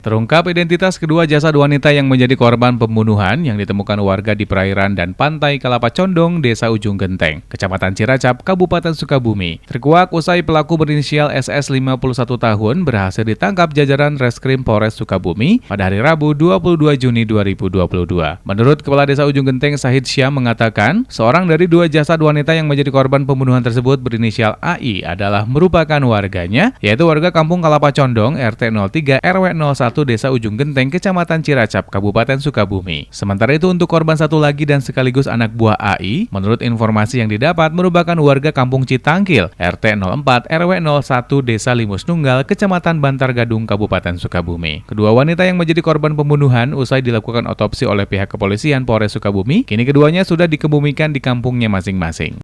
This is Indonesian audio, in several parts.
Terungkap identitas kedua jasad wanita yang menjadi korban pembunuhan yang ditemukan warga di perairan dan pantai Kelapa Condong, Desa Ujung Genteng, Kecamatan Ciracap, Kabupaten Sukabumi. Terkuak usai pelaku berinisial SS 51 tahun berhasil ditangkap jajaran Reskrim Polres Sukabumi pada hari Rabu 22 Juni 2022. Menurut Kepala Desa Ujung Genteng Sahid Syam mengatakan, seorang dari dua jasad wanita yang menjadi korban pembunuhan tersebut berinisial AI adalah merupakan warganya, yaitu warga Kampung Kelapa Condong, RT 03 RW 01 Desa Ujung Genteng, Kecamatan Ciracap, Kabupaten Sukabumi. Sementara itu untuk korban satu lagi dan sekaligus anak buah AI, menurut informasi yang didapat merupakan warga Kampung Citangkil, RT 04 RW 01 Desa Limus Nunggal, Kecamatan Bantar Gadung, Kabupaten Sukabumi. Kedua wanita yang menjadi korban pembunuhan usai dilakukan otopsi oleh pihak kepolisian Polres Sukabumi, kini keduanya sudah dikebumikan di kampungnya masing-masing.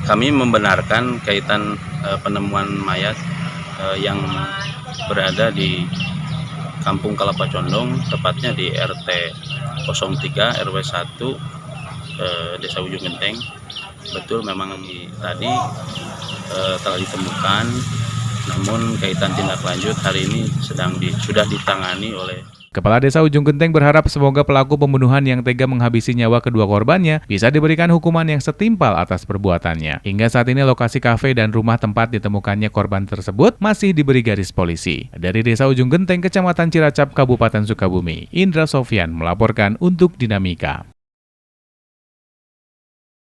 Kami membenarkan kaitan penemuan mayat yang berada di Kampung Kelapa Condong, tepatnya di RT 03 RW 1 Desa Ujung Genteng. Betul, memang tadi telah ditemukan, namun kaitan tindak lanjut hari ini sudah ditangani oleh Kepala Desa Ujung Genteng berharap semoga pelaku pembunuhan yang tega menghabisi nyawa kedua korbannya bisa diberikan hukuman yang setimpal atas perbuatannya. Hingga saat ini lokasi kafe dan rumah tempat ditemukannya korban tersebut masih diberi garis polisi. Dari Desa Ujung Genteng, Kecamatan Ciracap, Kabupaten Sukabumi, Indra Sofyan melaporkan untuk Dinamika.